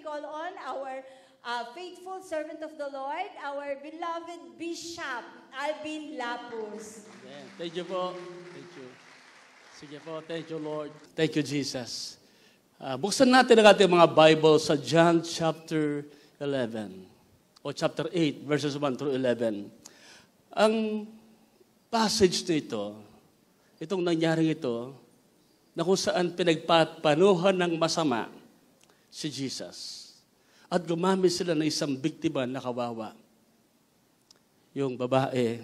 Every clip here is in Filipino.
call on our faithful servant of the Lord, our beloved Bishop Alvin Lapus. Amen. Thank you po. Thank you. Sige po. Thank you, Lord. Thank you, Jesus. Buksan natin ang ating mga Bible sa John chapter 11 o chapter 8, verses 1 through 11. Ang passage nito, itong nangyaring ito, na kung saan pinagpapanuhan ng masama si Jesus. At gumamit sila ng isang biktima na kawawa. Yung babae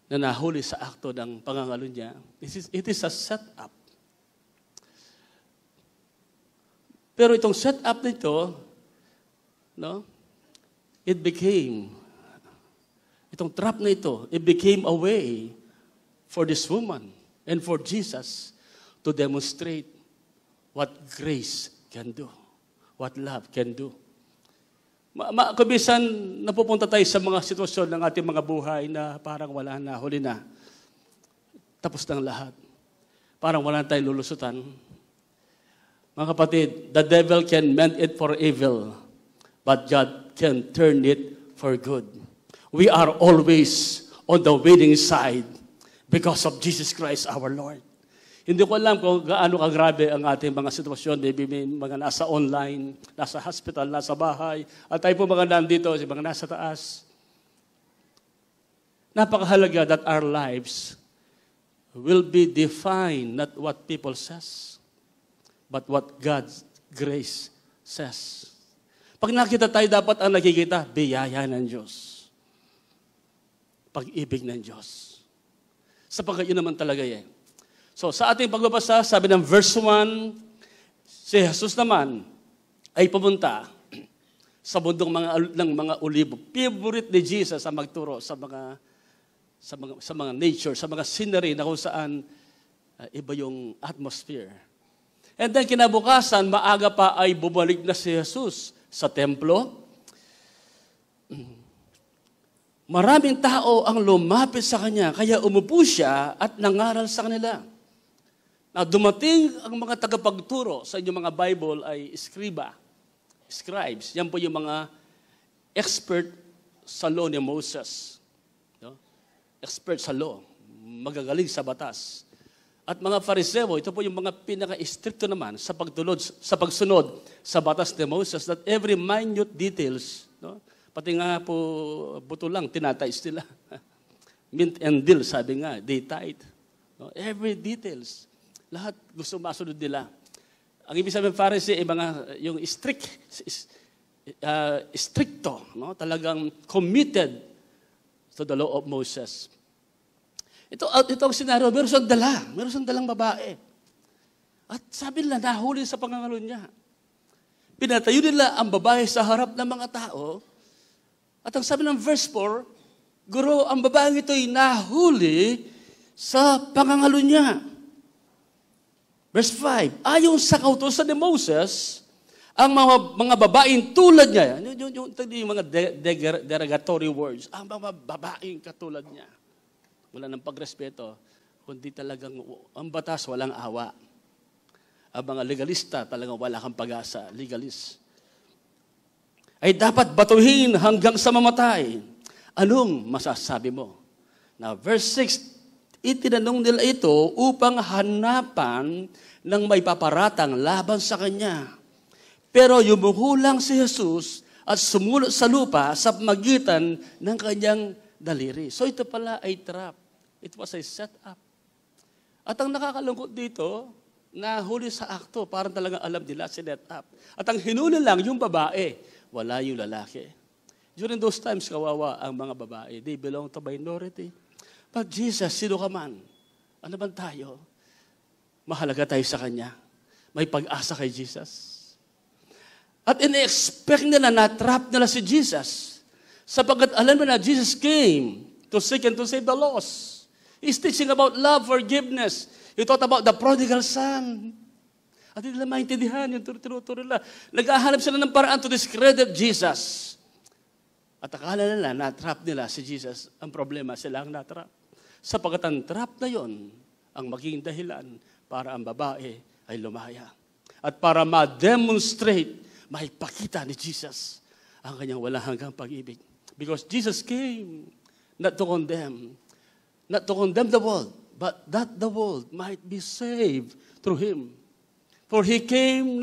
na nahuli sa akto ng pangangalo niya. It is a setup. Pero itong setup nito, no, itong trap na ito, it became a way for this woman and for Jesus to demonstrate what grace can do, what love can do. Kabisan, napupunta tayo sa mga sitwasyon ng ating mga buhay na parang wala na, huli na. Tapos ng lahat. Parang wala tayong lulusutan. Mga kapatid, the devil can meant it for evil, but God can turn it for good. We are always on the winning side because of Jesus Christ our Lord. Hindi ko alam kung gaano kagrabe ang ating mga sitwasyon. Maybe may mga nasa online, nasa hospital, nasa bahay. At tayo po mga nandito, mga nasa taas. Napakahalaga that our lives will be defined not what people says, but what God's grace says. Pag nakita tayo, dapat ang nakikita, biyaya ng Diyos. Pag-ibig ng Diyos. Sapagkat yun naman talaga yan. So sa ating pagbabasa, sabi ng verse 1, si Jesus naman ay pumunta sa bundok ng mga olibo. Favorite ni Jesus ang magturo sa mga nature, sa mga scenery na kung saan iba yung atmosphere. And then kinabukasan, maaga pa ay bumalik na si Jesus sa templo. Maraming tao ang lumapit sa kanya, kaya umupo siya at nangaral sa kanila. Now, dumating ang mga tagapagturo sa inyong mga Bible ay scribes. Yan po yung mga expert sa law ni Moses. No? Expert sa law, magagaling sa batas. At mga Fariseo, ito po yung mga pinaka-stricto naman sa pagsunod sa batas ni Moses, that every minute details, no? Pati nga po buto lang, tinatais nila. Mint and dill, sabi nga, they tithe. No? Every details. Lahat gusto masunod nila. Ang ibig sabihin ng Pharisee ay yung stricto, no? Talagang committed to the law of Moses. Ito ang senaryo, meron siyang dalang babae. At sabi nila, nahuli sa pangangalo niya. Pinatayo nila ang babae sa harap ng mga tao. At ang sabi ng verse 4, Guro, ang babaeng ito'y nahuli sa pangangalo niya. Verse 5, ayon sa kautusan ni Moses, ang mga babaeng tulad niya, yung mga derogatory words, ang mga babaeng katulad niya, wala ng pagrespeto, kundi talagang ang batas walang awa. Ang mga legalista talagang wala kang pag-asa, legalist. Ay dapat batuhin hanggang sa mamatay. Anong masasabi mo? Now, verse 6, itinanong nila ito upang hanapan ng may paparatang laban sa kanya. Pero yumuhulang si Jesus at sumulot sa lupa sa magitan ng kanyang daliri. So ito pala ay trap. It was a setup. At ang nakakalungkot dito, nahuli sa akto, parang talagang alam nila sinet up. At ang hinuli lang yung babae, wala yung lalaki. During those times, kawawa ang mga babae. They belong to minority. But Jesus, sino ka man? Ano man tayo? Mahalaga tayo sa Kanya. May pag-asa kay Jesus. At in-expect nila na trap nila si Jesus. Sapagkat alam mo na, Jesus came to seek and to save the lost. He's teaching about love, forgiveness. He taught about the prodigal son. At hindi nila maintindihan yung tinuturo nila. Nag-ahanap sila ng paraan to discredit Jesus. At akala nila, na-trap nila si Jesus. Ang problema, sila ang na-trap. Sapagkat ang trap na yon ang maging dahilan para ang babae ay lumaya. At para ma-demonstrate, maipakita ni Jesus ang kanyang walang hanggang pag-ibig. Because Jesus came not to condemn the world, but that the world might be saved through Him. For He came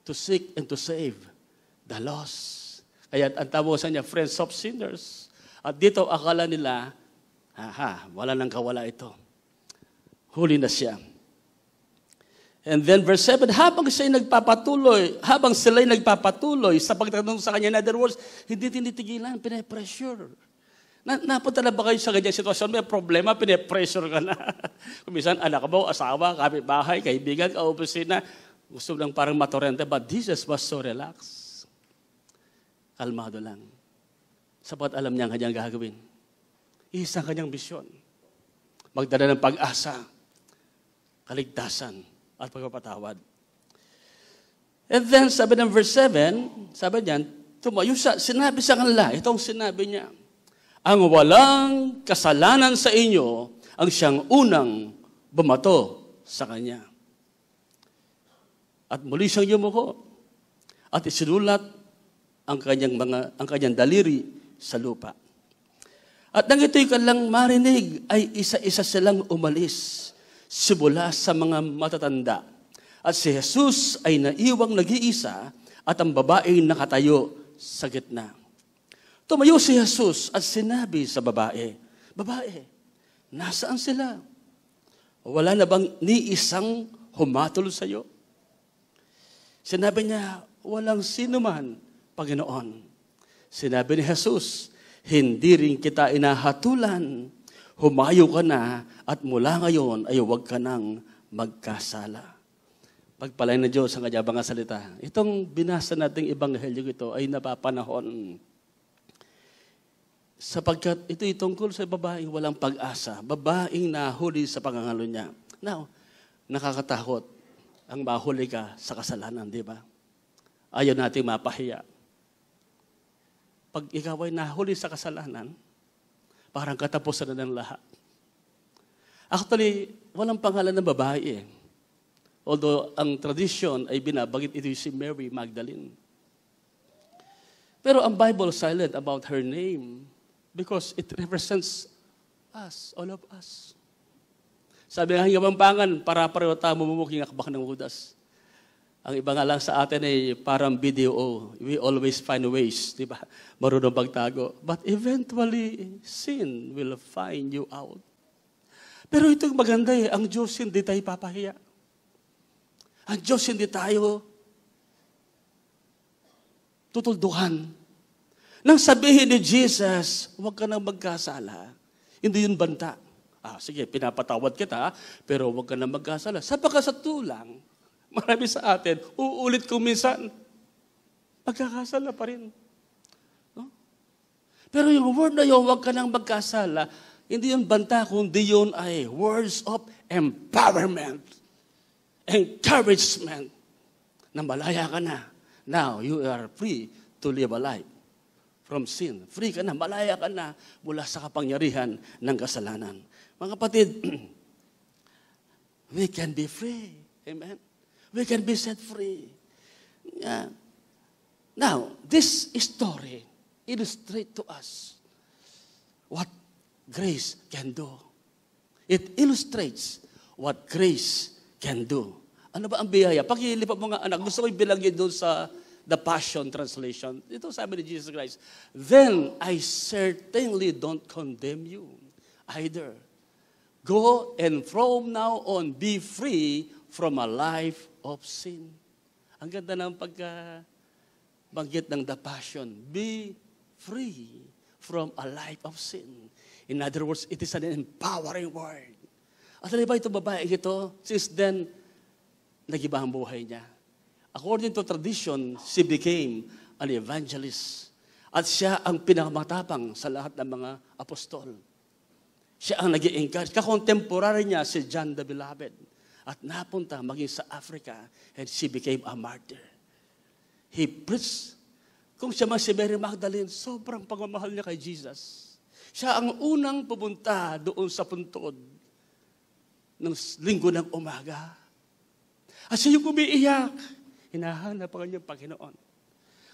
to seek and to save the lost. Kaya ang tawasan niya, friends of sinners. At dito akala nila, wala nang kawala ito. Huli na siya. And then verse 7, habang sila'y nagpapatuloy sa pagtatanong sa kanya, in other words, hindi tinitigilan, pinapressure. Napunta na ba kayo sa ganyang sitwasyon? May problema, pinapressure ka na. Kung minsan, anak mo, asawa, kapitbahay, kaibigan, kaopisina, gusto lang parang matorente, but Jesus was so relaxed. Kalmado lang. Sapat alam niya ang kanyang gagawin. Isang kanyang misyon. Magdala ng pag-asa, kaligtasan, at pagpapatawad. And then, sabi ng verse 7, sabi niyan, tumayo siya, sinabi sa kanila, itong sinabi niya, ang walang kasalanan sa inyo, ang siyang unang bumato sa kanya. At muli siyang yumuko, at isinulat ang kanyang daliri sa lupa. At nang ito'y kanilang marinig, ay isa-isa silang umalis, simula sa mga matatanda. At si Jesus ay naiwang nag-iisa at ang babaeng nakatayo sa gitna. Tumayo si Jesus at sinabi sa babae, "Babae, nasaan sila? Wala na bang ni isang humatol sa iyo?" Sinabi niya, "Walang sino man, Panginoon." Sinabi ni Jesus, "Hindi rin kita inahatulan. Humayo ka na at mula ngayon ay huwag ka nang magkasala." Pagpalain na Diyos ang kanyang mga salita. Itong binasa nating ebanghelyo ito ay napapanahon. Sapagkat ito'y tungkol sa babaeng walang pag-asa, babaeng nahuli sa pangangalo niya. Now, nakakatakot ang mahuli ka sa kasalanan, di ba? Ayaw nating mapahiya. Pag ikaw ay nahuli sa kasalanan, parang katapusan na ng lahat. Actually, walang pangalan ng babae. Although ang tradition ay binabagit ito si Mary Magdalene. Pero ang Bible silent about her name because it represents us, all of us. Sabi nga Kapampangan, para-pareho tayo mumumuking akbak ng Judas. Ang iba nga lang sa atin ay parang BDO. We always find ways, di ba? Marunong magtago. But eventually, sin will find you out. Pero itong maganda ang Diyos hindi tayo papahiya. Ang Diyos hindi tayo tutuldukan. Nang sabihin ni Jesus, huwag ka nang magkasala, hindi yun banta. Sige, pinapatawad kita, pero huwag ka nang magkasala. Sapagkat sa tulang, marami sa atin, uulit kung minsan, magkakasala pa rin. No? Pero yung word na yun, huwag ka nang magkasala, hindi yun banta, kundi yun ay words of empowerment, encouragement, na malaya ka na. Now, you are free to live a life from sin. Free ka na, malaya ka na mula sa kapangyarihan ng kasalanan. Mga kapatid, we can be free. Amen? We can be set free. Yeah. Now, this story illustrates to us what grace can do. It illustrates what grace can do. Ano ba ang biyaya? Pakilipat mo nga anak. Gusto ko ibilagin doon sa the Passion Translation. Ito sabi ni Jesus Christ, "Then I certainly don't condemn you either. Go and from now on be free from a life of sin." Ang ganda ng pagkabanggit ng the Passion. Be free from a life of sin. In other words, it is an empowering word. At ano ba itong babae ito? Since then, nag-iba ang buhay niya. According to tradition, she became an evangelist. At siya ang pinakamatapang sa lahat ng mga apostol. Siya ang nag-i-encourage. Kakontemporary niya si John the Beloved. At napunta maging sa Africa and she became a martyr. He preached. Kung siya man si Mary Magdalene, sobrang pagmamahal niya kay Jesus. Siya ang unang pupunta doon sa puntod ng linggo ng umaga. At siya yung umiiyak. Hinahanap ang kanyang Panginoon.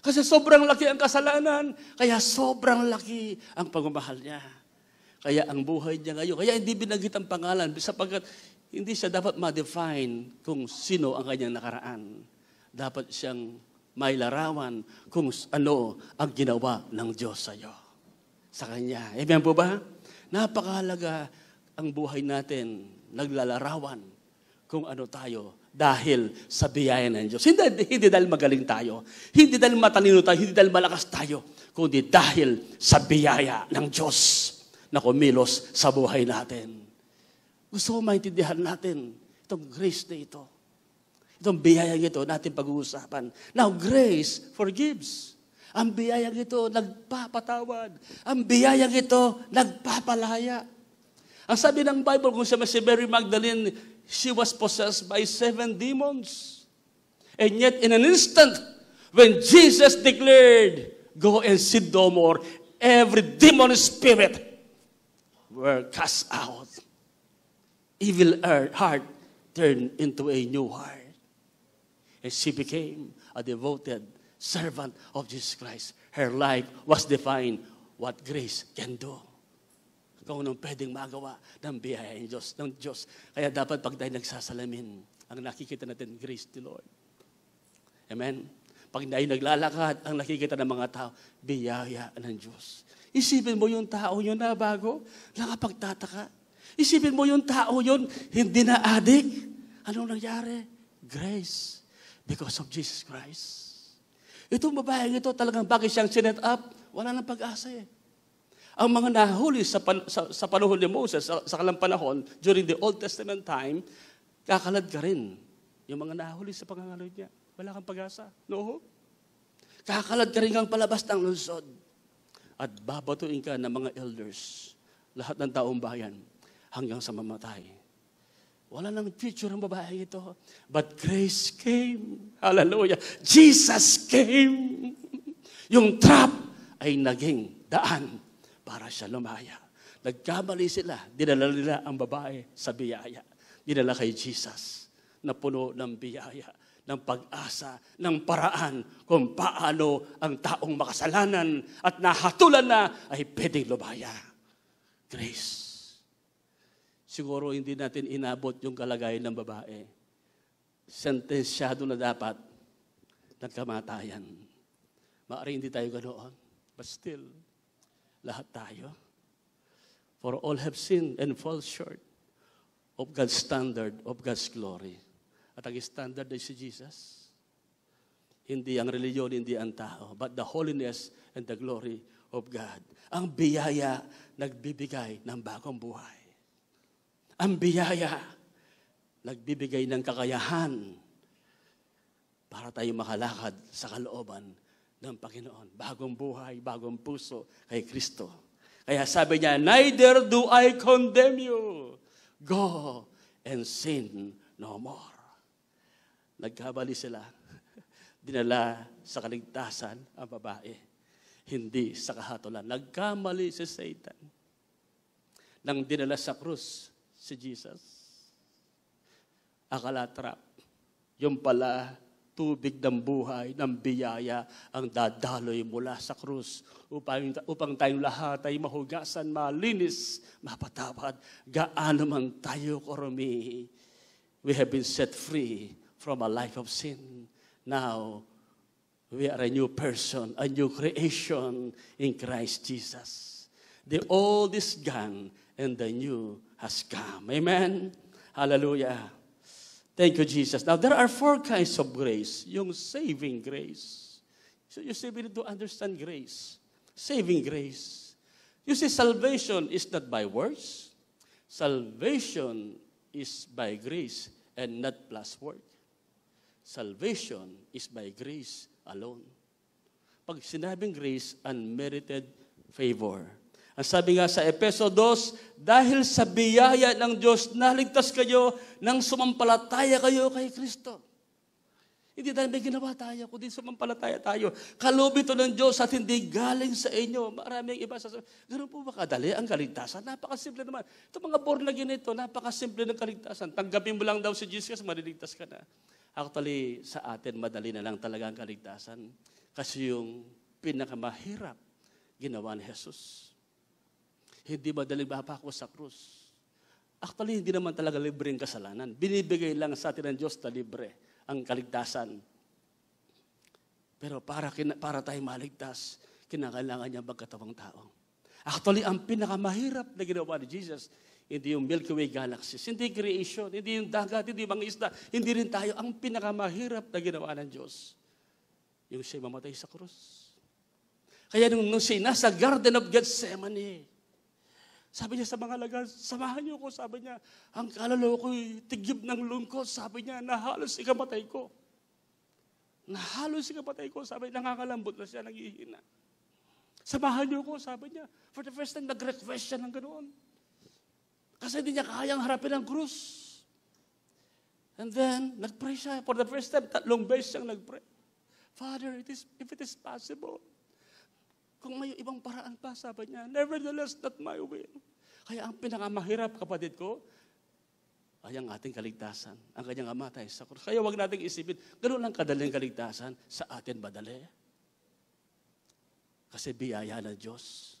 Kasi sobrang laki ang kasalanan, kaya sobrang laki ang pagmamahal niya. Kaya ang buhay niya ngayon, kaya hindi binanggit ang pangalan, sapagkat hindi siya dapat ma-define kung sino ang kanyang nakaraan. Dapat siyang may larawan kung ano ang ginawa ng Diyos sa iyo. Sa Kanya. Amen po ba? Napakahalaga ang buhay natin, naglalarawan kung ano tayo dahil sa biyaya ng Diyos. Hindi dahil magaling tayo, hindi dahil matalino tayo, hindi dahil malakas tayo, kundi dahil sa biyaya ng Diyos na kumilos sa buhay natin. Gusto ko maintindihan natin itong grace na ito. Itong biyayang ito natin pag-uusapan. Now, grace forgives. Ang biyayang ito nagpapatawad. Ang biyayang ito nagpapalaya. Ang sabi ng Bible, kung si Mary Magdalene, she was possessed by 7 demons. And yet, in an instant, when Jesus declared, go and sin no more, every demon spirit were cast out. Evil heart turned into a new heart. And she became a devoted servant of Jesus Christ. Her life was defined what grace can do. Kung anong pwedeng magawa ng biyaya ng Diyos. Kaya dapat pag tayo nagsasalamin, ang nakikita natin, grace to Lord. Amen? Pag tayo naglalakad, ang nakikita ng mga tao, biyaya ng Diyos. Isipin mo yung tao yun na bago, nakapagtataka. Isipin mo yung tao yun, hindi na adik. Anong nangyari? Grace. Because of Jesus Christ. Itong babaeng ito, talagang bakit siyang sinet up? Wala nang pag-asa eh. Ang mga nahuli sa panahon ni Moses, sa kalang panahon, during the Old Testament time, kakalad ka rin. Yung mga nahuli sa pangangalod niya. Wala kang pag-asa. No? Kakalad ka rin kang palabas ng lungsod. At babatuin ka ng mga elders. Lahat ng taong bayan. Hanggang sa mamatay. Wala nang future ang babae ito. But grace came. Hallelujah. Jesus came. Yung trap ay naging daan para siya lumaya. Nagkamali sila. Dinala nila ang babae sa biyaya. Dinala kay Jesus na puno ng biyaya, ng pag-asa, ng paraan kung paano ang taong makasalanan at nahatulan na ay pwedeng lumaya. Grace. Siguro hindi natin inabot yung kalagayan ng babae. Sentensyado na dapat ng kamatayan. Maaari hindi tayo ganoon. But still, lahat tayo. For all have sinned and fall short of God's standard, of God's glory. At ang standard ay si Jesus. Hindi ang reliyon, hindi ang tao, but the holiness and the glory of God. Ang biyaya nagbibigay ng bagong buhay. Ang biyaya, nagbibigay ng kakayahan para tayo makalakad sa kalooban ng Panginoon. Bagong buhay, bagong puso kay Kristo. Kaya sabi niya, neither do I condemn you. Go and sin no more. Nagkabali sila. Dinala sa kaligtasan ang babae. Hindi sa kahatulan. Nagkamali si Satan. Nang dinala sa krus, si Jesus. Akala trap. Yung pala, tubig ng buhay, ng biyaya, ang dadaloy mula sa krus upang tayong lahat ay mahugasan, malinis, mapatawad. Gaano man tayo karumi, we have been set free from a life of sin. Now, we are a new person, a new creation in Christ Jesus. The old is gone and the new has come. Amen? Hallelujah. Thank you, Jesus. Now, there are 4 kinds of grace. Yung saving grace. So you see, we need to understand grace. Saving grace. You see, salvation is not by works. Salvation is by grace and not plus work. Salvation is by grace alone. Pag sinabing grace, unmerited favor. Ang sabi nga sa Efeso 2, dahil sa biyaya ng Diyos, naligtas kayo nang sumampalataya kayo kay Kristo. Hindi dahil may ginawa tayo, kundi sumampalataya tayo. Kaloob ito ng Diyos at hindi galing sa inyo. Maraming iba sasabihin, ganoon po ba kadali ang kaligtasan? Napakasimple naman. Ito mga born again ito, napakasimple ng kaligtasan. Tanggapin mo lang daw si Jesus, mariligtas ka na. Actually, sa atin, madali na lang talaga ang kaligtasan. Kasi yung pinakamahirap, ginawa ni Jesus. Hindi madaling mapako sa krus. Actually, hindi naman talaga libre ang kasalanan. Binibigay lang sa atin ng Diyos na libre ang kaligtasan. Pero para tayo maligtas, kinakailangan niya magkatawang tao. Actually, ang pinakamahirap na ginawa ni Jesus, hindi yung Milky Way galaxies, hindi creation, hindi yung dagat, hindi mga isda, hindi rin tayo. Ang pinakamahirap na ginawa ng Diyos, yung siya mamatay sa krus. Kaya nung siya nasa Garden of Gethsemane, sabi niya sa mga alagad, samahan niyo ko, sabi niya, ang kaluluwa ko'y tigib ng lungkot, sabi niya, nahalos ikamatay ko. Nahalos ikamatay ko, sabi niya, nangakalambot na siya, naghihina. Samahan niyo ko, sabi niya. For the first time, nag-request siya ng ganoon. Kasi hindi niya kayang harapin ang krus. And then, nag-pray siya. For the first time, 3 beses siyang nag-pray. Father, if it is possible, kung may ibang paraan pa, sabi niya, nevertheless, not my will. Kaya ang pinakamahirap, kapatid ko, ay ang ating kaligtasan. Ang kanyang amatay sa krus. Kaya wag nating isipin, ganoon lang kadaling kaligtasan, sa atin madali. Kasi biyaya ng Diyos,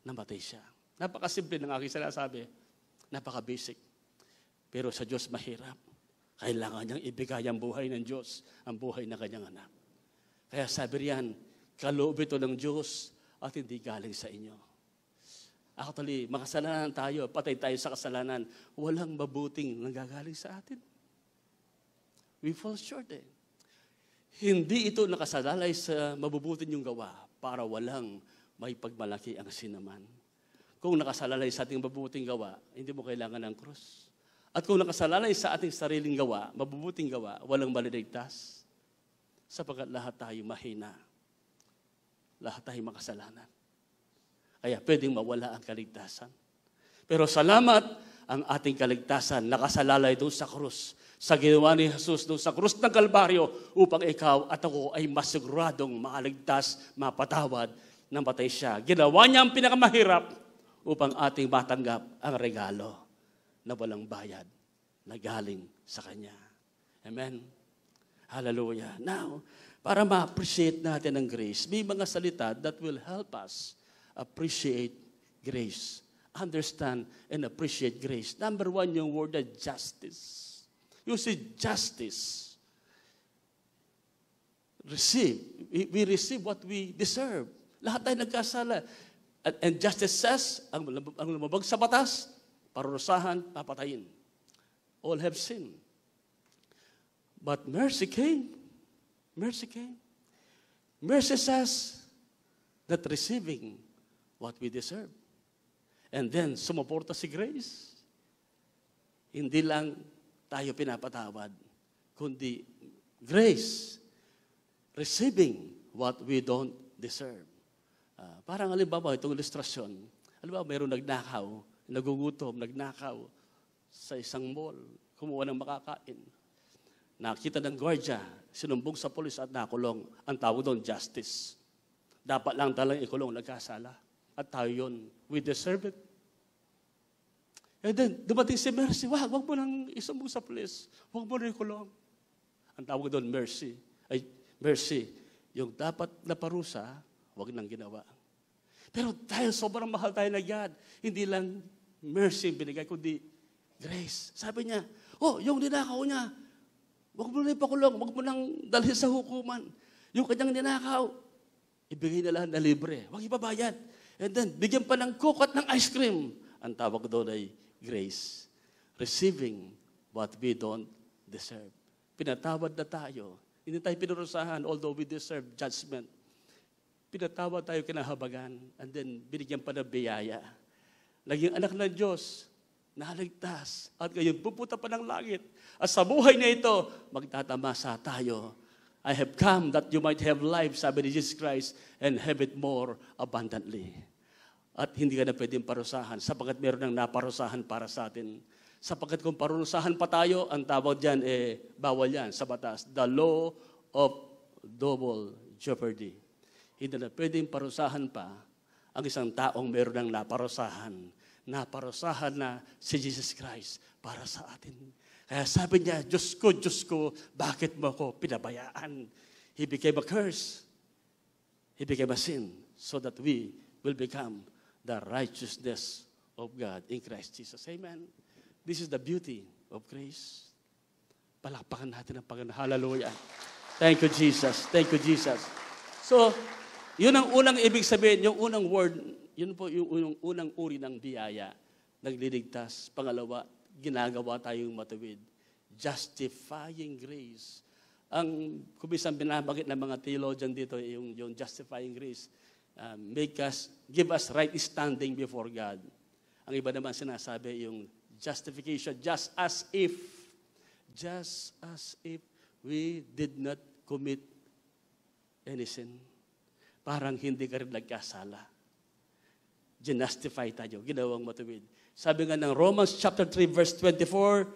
namatay siya. Napakasimple ng aking sinasabi. Napaka-basic. Pero sa Diyos mahirap. Kailangan niyang ibigay ang buhay ng Diyos, ang buhay ng kanyang anak. Kaya sabi riyan, kaloob ito ng Diyos at hindi galing sa inyo. Actually, makasalanan tayo, patay tayo sa kasalanan, walang mabuting nanggagaling sa atin. We fall short eh. Hindi ito nakasalalay sa mabubuting yung gawa para walang may pagmalaki ang sinaman. Kung nakasalalay sa ating mabubuting gawa, hindi mo kailangan ng krus. At kung nakasalalay sa ating sariling gawa, mabubuting gawa, walang maliligtas. Sapagkat lahat tayo mahina. Lahat tayo makasalanan. Kaya pwedeng mawala ang kaligtasan. Pero salamat ang ating kaligtasan, nakasalalay doon sa krus. Sa ginawa ni Jesus doon sa krus ng Kalbaryo upang ikaw at ako ay masiguradong makaligtas, mapatawad, namatay siya. Ginawa niya ang pinakamahirap upang ating matanggap ang regalo na walang bayad na galing sa Kanya. Amen? Hallelujah. Now, para ma-appreciate natin ang grace, may mga salita that will help us appreciate grace. Understand and appreciate grace. Number 1, yung word na justice. You see, justice. Receive. We receive what we deserve. Lahat tayo nagkasala. And justice says, ang lumabag sa batas, parurusahan, papatayin. All have sinned. But mercy came. Mercy came. Mercy says that receiving what we deserve. And then, sumuporta si grace. Hindi lang tayo pinapatawad, kundi grace, receiving what we don't deserve. Parang halimbawa, itong ilustrasyon, halimbawa, mayroong nagnakaw, nagugutom, nagnakaw sa isang mall, kumuha ng makakain. Nakita ng gwardiya, sinumbong sa polis at nakulong. Ang tawag doon, justice. Dapat lang talang ikulong, nagkasala. At tayo yun, we deserve it. And then, dumating si mercy, wag mo nang isumbong sa polis, wag mo nang ikulong. Ang tawag doon, mercy. Ay, mercy. Yung dapat na parusa, wag nang ginawa. Pero dahil sobrang mahal tayo na God, hindi lang mercy binigay, kundi grace. Sabi niya, yung ninakaw niya, wag mo nang ipakulong, wag mo nang dalhin sa hukuman. Yung kanyang ninakaw, ibigay na lang na libre. Wag ibabayad. And then, bigyan pa ng coke at ng ice cream. Ang tawag doon ay grace. Receiving what we don't deserve. Pinatawad na tayo. Hindi tayo pinurusahan, although we deserve judgment. Pinatawad tayo kinahabagan, and then binigyan pa ng biyaya. Naging anak ng Diyos, naligtas, at ngayon pupunta pa ng langit. At sa buhay na ito, magtatamasa tayo. I have come that you might have life, sabi ni Jesus Christ, and have it more abundantly. At hindi ka na pwedeng parusahan, sapagkat meron ng naparusahan para sa atin. Sapagkat kung parusahan pa tayo, ang tawag dyan, bawal yan sa batas. The law of double jeopardy. Hindi na pwedeng parusahan pa ang isang taong meron ng naparusahan. Naparusahan na si Jesus Christ para sa atin. Kaya sabi niya, Diyos ko, bakit mo ako pinabayaan? He became a curse. He became a sin so that we will become the righteousness of God in Christ Jesus. Amen. This is the beauty of grace. Palakpakan natin ang Panginoon. Hallelujah. Thank you, Jesus. Thank you, Jesus. So, yun ang unang ibig sabihin, yung unang word, yun po yung unang uri ng biyaya. Nagliligtas. Pangalawa, ginagawa tayong matuwid. Justifying grace. Ang kumisang binabagit ng mga theologian dito, yung justifying grace, give us right standing before God. Ang iba naman sinasabi yung justification, just as if we did not commit any sin. Parang hindi ka rin nagkasala. Ginustify tayo, ginawang matuwid. Sabi nga ng Romans chapter 3 verse 24,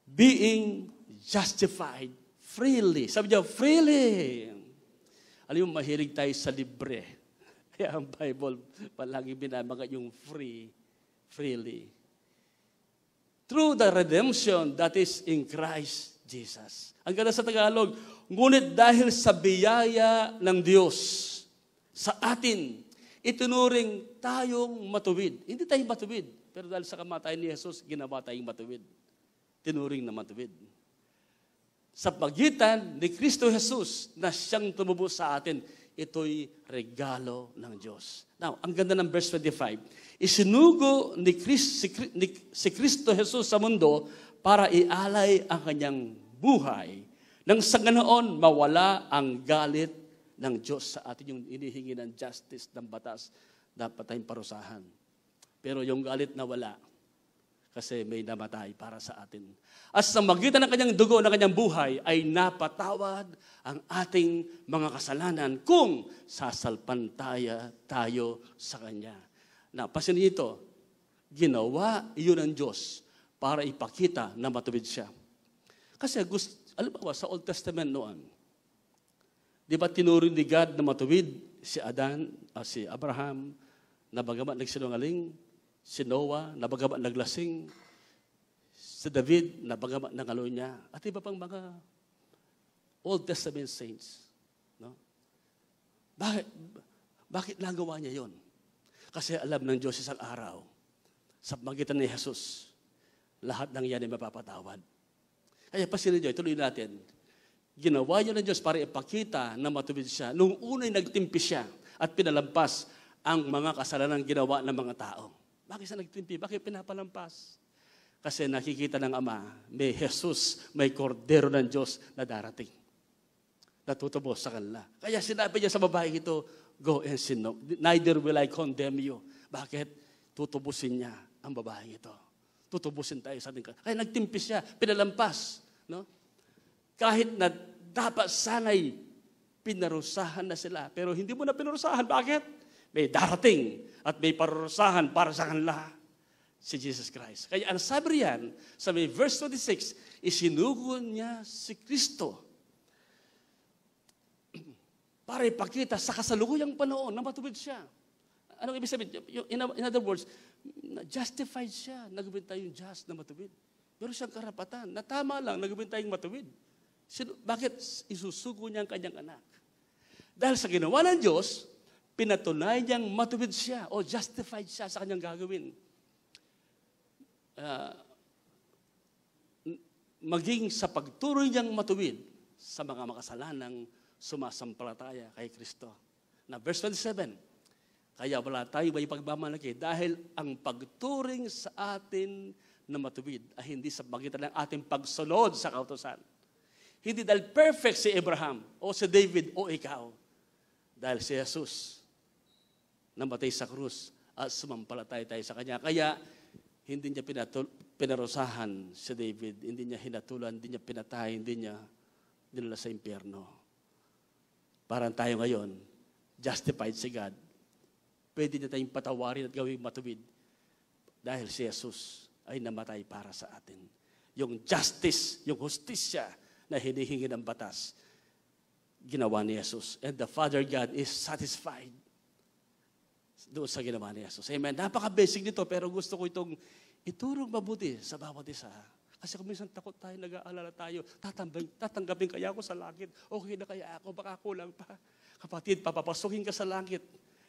being justified freely. Sabi niya, freely. Alam mo, mahilig tayo sa libre. Kaya ang Bible, palagi binamagat yung freely. Through the redemption that is in Christ Jesus. Ang ganda sa Tagalog, ngunit dahil sa biyaya ng Diyos sa atin, itunuring tayong matuwid. Hindi tayo matuwid, pero dahil sa kamatayan ni Jesus, ginawa tayong matuwid. Tinuring na matuwid. Sa pagitan ni Kristo Jesus na siyang tumubos sa atin, ito'y regalo ng Diyos. Now, ang ganda ng verse 25. Isinugo si Kristo Jesus sa mundo para ialay ang kanyang buhay nang sa ganoon mawala ang galit ng Diyos sa atin, yung inihingi ng justice ng batas, dapat tayong parusahan. Pero yung galit nawala kasi may namatay para sa atin. At sa magitan ng kanyang dugo, ng kanyang buhay, ay napatawad ang ating mga kasalanan kung sasalpantaya tayo sa kanya. Napasin ito, ginawa iyon ng Diyos para ipakita na matuwid siya. Kasi alam mo sa Old Testament noon, di ba tinuring ni God na matuwid si Abraham, na bagamat nagsinungaling, si Noah, na bagamat naglasing, si David, na bagamat nangalo niya, at iba pang mga Old Testament saints. No? Bakit nagawa niya yon? Kasi alam ng Diyos isang araw, sa magitan ni Jesus, lahat ng yan ay mapapatawad. Kaya pasilin niyo, ituloy natin. Ginawa niyo ng Diyos para ipakita na matuwid siya. Nung una'y nagtimpi siya at pinalampas ang mga kasalanan ginawa ng mga tao. Bakit siya nagtimpi? Bakit pinapalampas? Kasi nakikita ng Ama, may Jesus, may kordero ng Diyos na darating. Natutubos sa kanila. Kaya sinabi niya sa babae ito, go and sin no. Neither will I condemn you. Bakit? Tutubusin niya ang babae ito. Tutubusin tayo sa ating. Kaya nagtimpi siya, pinalampas. No? Kahit na dapat sana'y pinarusahan na sila. Pero hindi mo na pinarusahan. Bakit? May darating at may parusahan para sa kanila. Si Jesus Christ. Kaya ang sabi riyan, sa may verse 26, isinugo niya si Kristo para ipakita sa kasalukuyang panahon na matuwid siya. Anong ibig sabihin? In other words, justified siya. Nagawin tayong just na matuwid. Pero siyang karapatan, na tama lang, nagawin tayong matuwid. Bakit isusugo niya ang kanyang anak? Dahil sa ginawa ng Diyos, pinatunay niyang matuwid siya o justified siya sa kanyang gagawin. Maging sa pagturoy niyang matuwid sa mga makasalanang sumasampalataya kay Kristo. Na verse 27, kaya wala tayo may pagmamalaki dahil ang pagturing sa atin na matuwid ay hindi sa pagitan ng ating pagsunod sa kautusan. Hindi dahil perfect si Abraham o si David o ikaw. Dahil si Jesus namatay sa krus at sumampalataya tayo sa Kanya. Kaya hindi niya pinarusahan si David, hindi niya hinatulan, hindi niya pinatay, hindi niya dinala sa impyerno. Parang tayo ngayon, justified si God. Pwede niya tayong patawarin at gawing matuwid dahil si Jesus ay namatay para sa atin. Yung justice, yung hustisya na hinihingi ng batas, ginawa ni Jesus. And the Father God is satisfied doon sa ginawa ni Jesus. Amen. Napaka-basic nito, pero gusto ko itong iturong mabuti sa bawat isa. Kasi kung minsan takot tayo, nag-aalala tayo, tatanggapin kaya ako sa langit? Okay na kaya ako? Baka kulang pa. Kapatid, papapasukin ka sa langit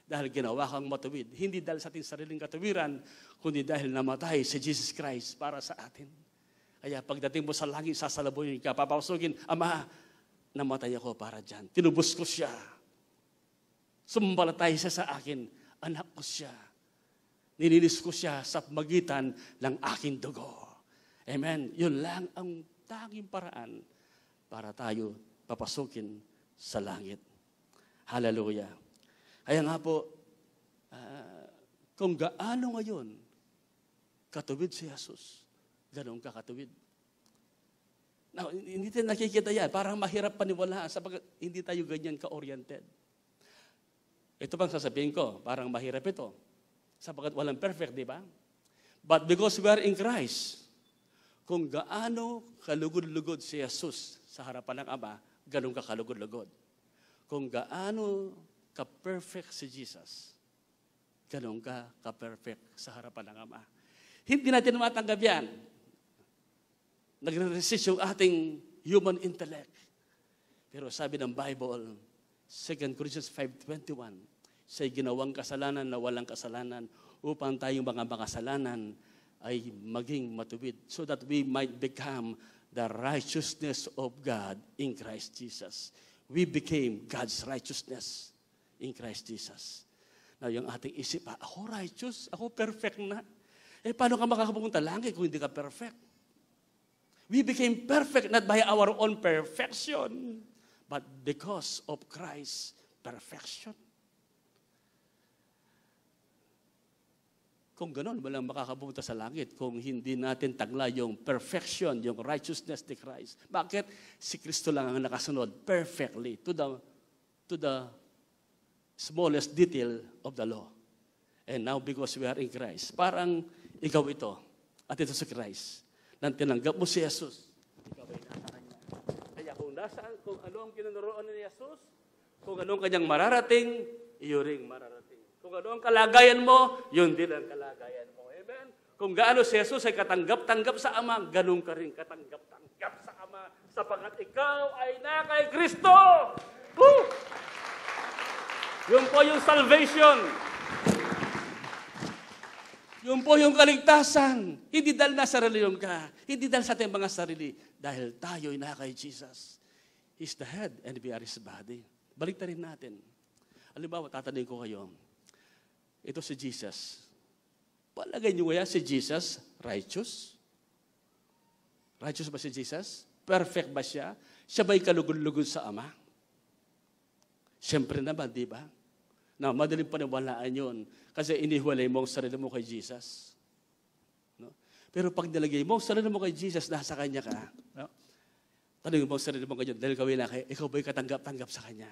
dahil ginawa kang matuwid. Hindi dahil sa ating sariling katuwiran, kundi dahil namatay si Jesus Christ para sa atin. Kaya pagdating mo sa langit, sasalabuhin ka, papapasukin, Ama, namatay ako para dyan. Tinubos ko siya. Sumampalatay siya sa akin. Anak ko siya. Nilinis ko siya sa magitan ng aking dugo. Amen. Yun lang ang tanging paraan para tayo papasukin sa langit. Hallelujah. Kaya nga po, kung gaano ngayon katuwid si Jesus, ganoon ka katuwid. Now, hindi tayo nakikita yan. Parang mahirap paniwalaan sapagkat hindi tayo ganyan ka-oriented. Ito bang sasabihin ko, parang mahirap ito. Sapagkat walang perfect, di ba? But because we are in Christ, kung gaano kalugod-lugod si Jesus sa harapan ng Ama, ganun ka kalugod-lugod. Kung gaano ka-perfect si Jesus, ganun ka ka-perfect sa harapan ng Ama. Hindi natin matanggap yan. Nagre-resist yung ating human intellect. Pero sabi ng Bible, 2 Corinthians 5:21, siya'y ginawang kasalanan na walang kasalanan upang tayong mga makasalanan ay maging matuwid so that we might become the righteousness of God in Christ Jesus. We became God's righteousness in Christ Jesus. Now, yung ating isip, ako righteous, ako perfect na. Paano ka makakapunta langit kung hindi ka perfect? We became perfect not by our own perfection, but because of Christ's perfection. Kung gano'n, walang makakapunta sa langit kung hindi natin tagla yung perfection, yung righteousness ni Christ. Bakit? Si Kristo lang ang nakasunod perfectly to the smallest detail of the law. And now, because we are in Christ, parang ikaw ito at ito si Christ. Nang tinanggap mo si Jesus, ikaw ay nasa Kanya. Kaya kung ano ang kinunoroon ni Jesus, kung ano ang Kanyang mararating, iyo ring mararating. Kung ano ang kalagayan mo, yun din ang kalagayan mo. Amen? Kung gaano si Jesus ay katanggap-tanggap sa Ama, ganun ka rin katanggap-tanggap sa Ama, sapagat ikaw ay na kay Kristo. Woo! Yun po yung salvation. Yun po yung kaligtasan. Hindi dahil nasa reliyon ka, hindi dahil sa ating mga sarili, dahil tayo ay na kay Jesus. He's the head and we are His body. Balik na rin natin. Halimbawa, tatanungin ko kayo, ito si Jesus. Palagay niyo kaya si Jesus righteous? Righteous ba si Jesus? Perfect ba siya? Siya ba'y kalugod-lugod sa Ama? Siyempre naman, di ba? Na madaling paniwalaan yun kasi inihiwalay mo ang sarili mo kay Jesus. No? Pero pag nilagay mo ang sarili mo kay Jesus, nasa Kanya ka. No? Tanungin mo ang sarili mo ngayon, dahil gawin na kayo, ikaw ba'y katanggap-tanggap sa Kanya?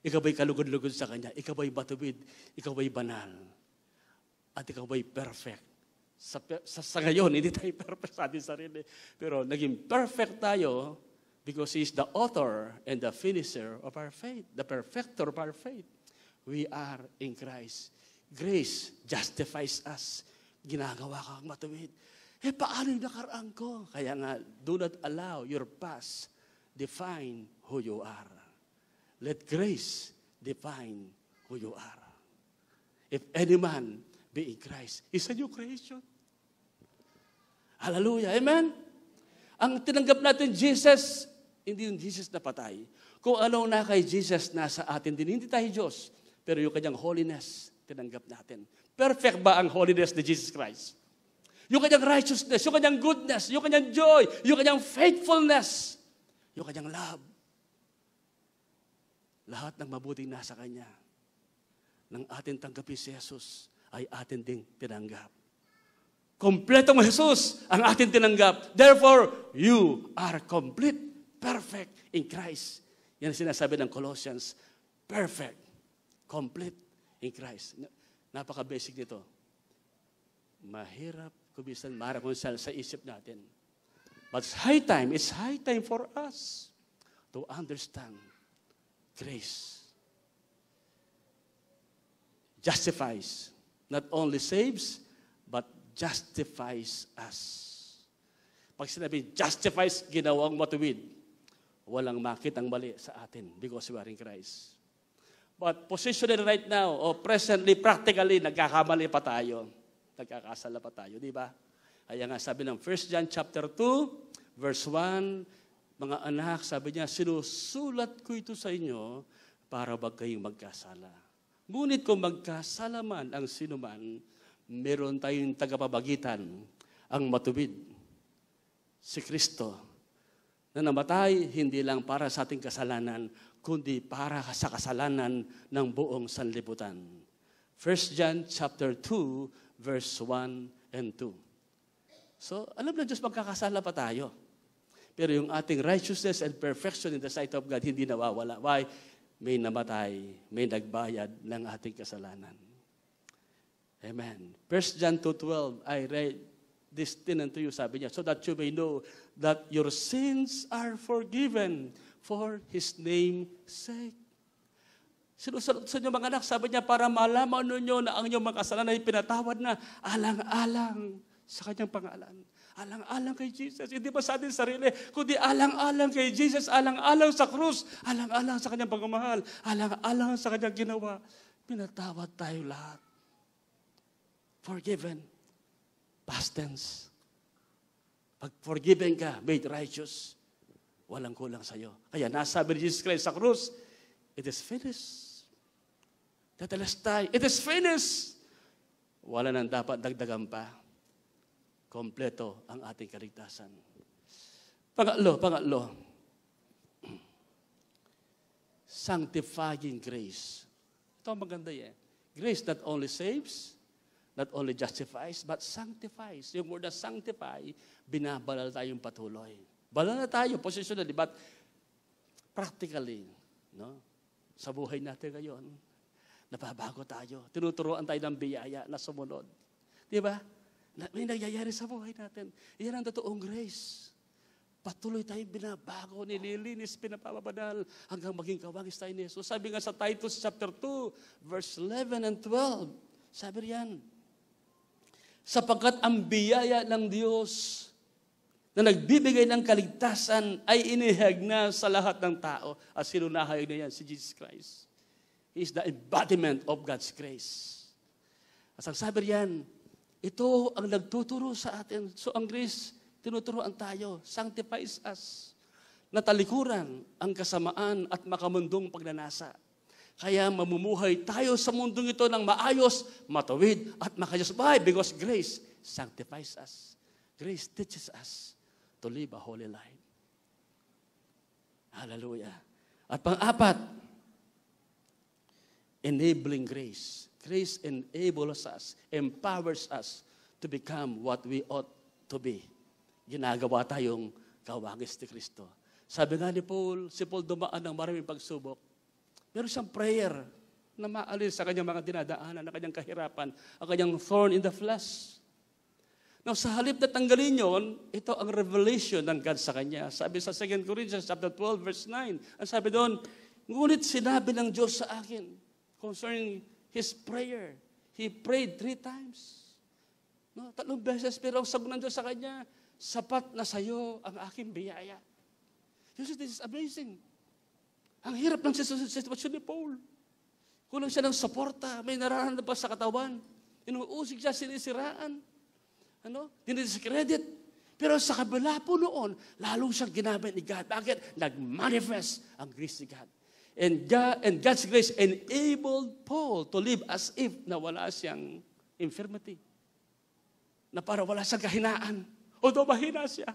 Ikaw ba'y kalugod-lugod sa Kanya? Ikaw ba'y batuwid? Ikaw ba'y banal? At ikaw ba'y perfect? Sa ngayon, hindi tayo perfect sa ating sarili. Pero naging perfect tayo because He is the author and the finisher of our faith. The perfecter of our faith. We are in Christ. Grace justifies us. Ginagawa kang matuwid. Paano yung nakaraan ko? Kaya nga, do not allow your past define who you are. Let grace define who you are. If any man be in Christ, is a new creation. Hallelujah. Amen? Ang tinanggap natin, Jesus, hindi yung Jesus na patay. Kung ano na kay Jesus, nasa atin din. Hindi tayo Diyos. Pero yung kanyang holiness, tinanggap natin. Perfect ba ang holiness ni Jesus Christ? Yung kanyang righteousness, yung kanyang goodness, yung kanyang joy, yung kanyang faithfulness, yung kanyang love. Lahat ng mabuting nasa Kanya, nang atin tanggapin si Jesus, ay atin ding tinanggap. Kompletong Jesus ang atin tinanggap. Therefore, you are complete, perfect in Christ. Yan ang sinasabi ng Colossians. Perfect, complete in Christ. Napaka-basic nito. Mahirap kumisan, ma-reconcile sa isip natin. But it's high time for us to understand grace. Justifies. Not only saves, but justifies us. Pag sinabi, justifies, ginawang matuwid. Walang makitang mali sa atin because we are in Christ. But positionally right now, o presently, practically, nagkakamali pa tayo. Nagkakasala pa tayo, di ba? Kaya nga sabi ng 1 John chapter 2, verse 1, mga anak, sabi niya, sinusulat ko ito sa inyo para wag kayong magkasala. Ngunit kung magkasala man ang sinuman, meron tayong tagapabagitan, ang matuwid, si Kristo, na namatay hindi lang para sa ating kasalanan, kundi para sa kasalanan ng buong sanlibutan. 1 John chapter 2, verse 1 and 2. So, alam na Diyos, magkakasala pa tayo. Pero yung ating righteousness and perfection in the sight of God, hindi nawawala. Why? May namatay, may nagbayad ng ating kasalanan. Amen. 1 John 2:12, I read this thing unto you, sabi niya, so that you may know that your sins are forgiven for His name's sake. Sinusunod sa inyo mga anak, sabi niya, para malaman ninyo na ang inyong mga kasalanan ay pinatawad na alang-alang sa Kanyang pangalan. Alang-alang kay Jesus. Hindi pa sa ating sarili, kundi alang-alang kay Jesus, alang-alang sa krus, alang-alang sa Kanyang pagmamahal, alang-alang sa Kanyang ginawa. Pinatawad tayo lahat. Forgiven. Past tense. Pag forgiven ka, made righteous, walang kulang sa iyo. Kaya nasabi ni Jesus Christ sa krus, it is finished. Tatalastay, it is finished. Wala nang dapat dagdagan pa. Kompleto ang ating kaligtasan. Pangatlo. Sanctifying grace. Ito ang maganda yan. Grace not only saves, not only justifies, but sanctifies. Yung word na sanctify, binabalal tayong patuloy. Balal na tayo, positionally, but practically, no? Sa buhay natin ngayon, nababago tayo. Tinuturoan tayo ng biyaya na sumunod. Di ba? May nangyayari sa buhay natin. Iyan ang totoong grace. Patuloy tayong binabago, nililinis, pinapapabadal, hanggang maging kawangis tayo ni Jesus. Sabi nga sa Titus chapter 2, verse 11 and 12, sabi riyan, sapagkat ang biyaya ng Diyos na nagbibigay ng kaligtasan ay inihayag na sa lahat ng tao. At sino nahayag na yan? Si Jesus Christ. He is the embodiment of God's grace. At ang sabi riyan, ito ang nagtuturo sa atin. So ang grace, tinuturoan tayo, sanctifies us. Natalikuran ang kasamaan at makamundong pagnanasa. Kaya mamumuhay tayo sa mundong ito ng maayos, matuwid at makayos. Why? Because grace sanctifies us. Grace teaches us to live a holy life. Hallelujah. At pang-apat, enabling grace. Grace enables us, empowers us to become what we ought to be. Ginagawa tayong kawangis ni Kristo. Sabi nga ni Paul, si Paul dumaan ng maraming pagsubok. Meron siyang prayer na maalis sa kanyang mga dinadaanan, na kanyang kahirapan, ang kanyang thorn in the flesh. Now, sa halip na tanggalin yon, ito ang revelation ng God sa kanya. Sabi sa 2 Corinthians chapter 12, verse 9, ang sabi doon, ngunit sinabi ng Diyos sa akin concerning His prayer. He prayed 3 times. No, 3 beses, pero ang sagot ng Diyos sa kanya, sapat na sa iyo ang aking biyaya. You see, this is amazing. Ang hirap ng sitwasyon ni Paul. Kulang siya ng suporta, may nararamdaman pa sa katawan. Inuusig siya, sinisiraan. Dinidiscredit. Pero sa kabila po noon, lalo siyang ginamit ni God. Bakit? Nag-manifest ang grace ni God. And God's grace enabled Paul to live as if na wala siyang infirmity. Na para wala siyang kahinaan. Although mahina siya.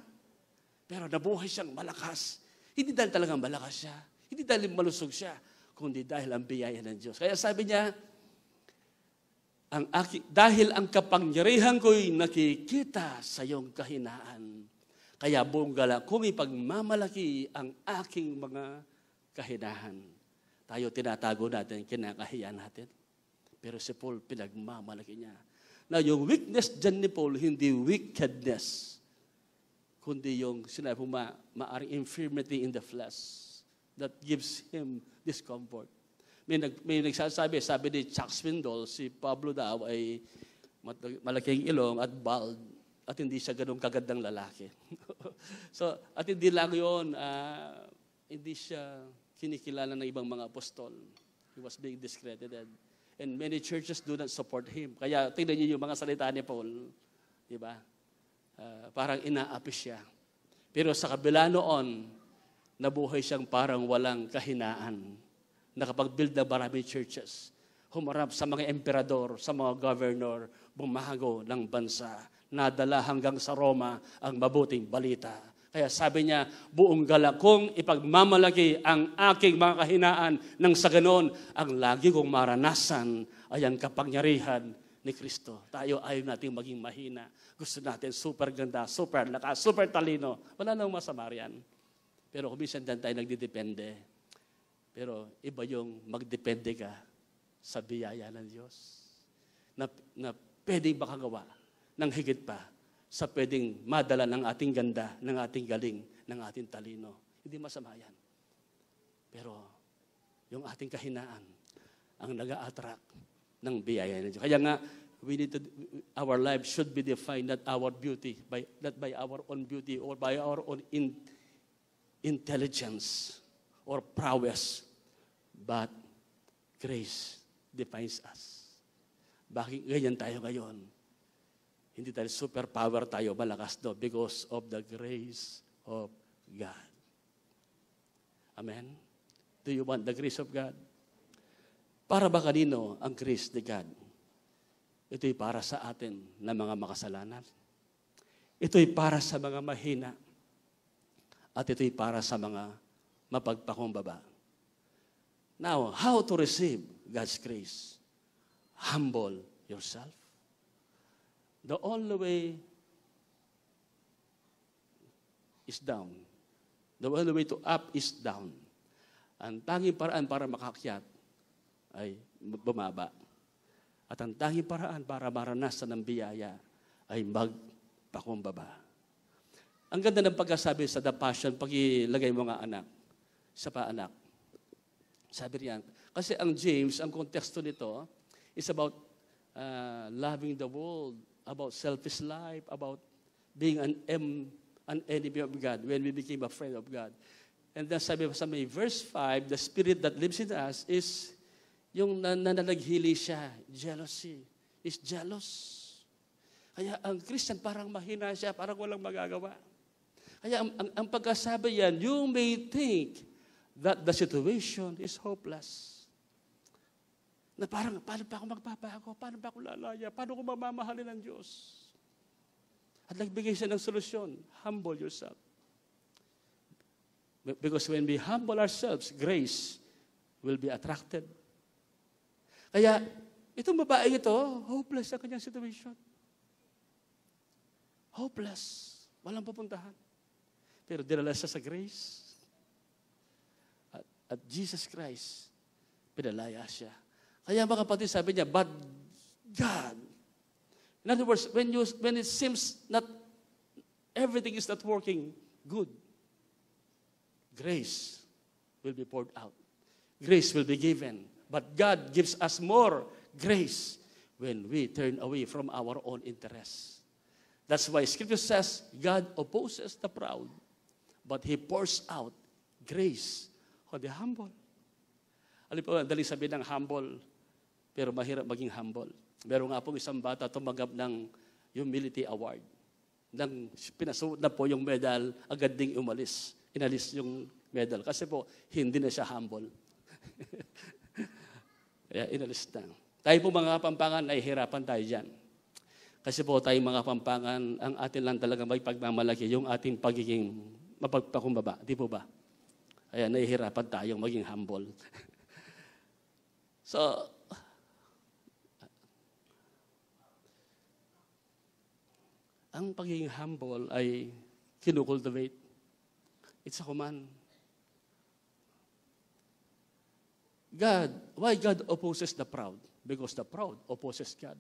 Pero nabuhay siyang malakas. Hindi dahil talagang malakas siya. Hindi dahil malusog siya. Kundi dahil ang biyaya ng Diyos. Kaya sabi niya, dahil ang kapangyarihan ko'y nakikita sa iyong kahinaan. Kaya bunggala kung ipagmamalaki ang aking mga kahinahan. Tayo tinatago natin, kinakahiya natin. Pero si Paul, pinagmamalaki niya. Na yung weakness dyan ni Paul, hindi wickedness, kundi yung sinabi mo, maaring infirmity in the flesh that gives him discomfort. May nagsasabi, sabi ni Chuck Swindoll, si Pablo daw ay malaking ilong at bald. at hindi siya ganun kagandang lalaki. So, at hindi lang yun, hindi siya kinikilala ng ibang mga apostol. He was being discredited. And many churches do not support him. Kaya tingnan niyo yung mga salita ni Paul. Di ba? Parang inaapi siya. Pero sa kabila noon, nabuhay siyang parang walang kahinaan. Nakapag-build na maraming churches. Humarap sa mga emperador, sa mga governor, bumahago ng bansa. Nadala hanggang sa Roma ang mabuting balita. Kaya sabi niya, buong galak kong ipagmamalaki ang aking mga kahinaan nang sa ganon, ang lagi kong maranasan ay ang kapangyarihan ni Kristo. Tayo ayaw nating maging mahina. Gusto natin super ganda, super lakas, super talino. Wala nang masama riyan. Pero kung minsan tayo nagdidepende. Pero iba yung magdepende ka sa biyaya ng Diyos. Na pwedeng makagawa ng higit pa sa pwedeng madala ng ating ganda, ng ating galing, ng ating talino. Hindi masama yan. Pero yung ating kahinaan ang nag-a-attract ng biyaya ng Diyos. Kaya nga, our life should be defined not our beauty, not by our own beauty or by our own intelligence or prowess, but grace defines us. Bakit ganyan tayo ngayon? Hindi tayo superpower tayo, malakas do, because of the grace of God. Amen? Do you want the grace of God? Para ba kanino ang grace of God? Ito'y para sa atin na mga makasalanan. Ito'y para sa mga mahina. At ito'y para sa mga mapagpakumbaba. Now, how to receive God's grace? Humble yourself. The only way is down. The only way to up is down. Ang tanging paraan para makakyat ay bumaba. At ang tanging paraan para maranasan ng biyaya ay magpakumbaba. Ang ganda ng pagkasabi sa The Passion, pag ilagay mo nga anak, isa pa anak. Sabi riyan, kasi ang James, ang konteksto nito, is about loving the world, about selfish life, about being an enemy of God when we became a friend of God. And then sabi sa may verse 5, the spirit that lives in us is yung nananaghili siya, jealousy, is jealous. Kaya ang Christian parang mahina siya, parang walang magagawa. Kaya ang pagkasabi yan, you may think that the situation is hopeless. Na parang, paano pa ako magpapago? Paano pa ako lalaya? Paano ko mamamahalin ng Diyos? At nagbigay siya ng solusyon. Humble yourself. Because when we humble ourselves, grace will be attracted. Kaya, itong babae ito, hopeless ang kanyang situation. Hopeless. Walang pupuntahan. Pero dinala siya sa grace. At Jesus Christ, pinalaya siya. Kaya mga kapatid, sabi niya, but God. In other words, when it seems not everything is not working good, grace will be poured out. Grace will be given. But God gives us more grace when we turn away from our own interests. That's why Scripture says, God opposes the proud, but He pours out grace on the humble. Alam po, daling sabihin ng humble, pero mahirap maging humble. Meron nga pong isang bata tumanggap ng Humility Award. Nang pinasuot na po yung medal, agad ding umalis. Inalis yung medal. Kasi po, hindi na siya humble. Kaya inalis na. Tayo po mga Kapampangan, ay hirapan tayo dyan. Kasi po tayong mga Kapampangan, ang atin lang talaga may pagmamalaki, yung ating pagiging mapagpakumbaba. Di po ba? Kaya nahihirapan tayong maging humble. So, ang pagiging humble ay kinukultivate. It's a command. Why God opposes the proud? Because the proud opposes God.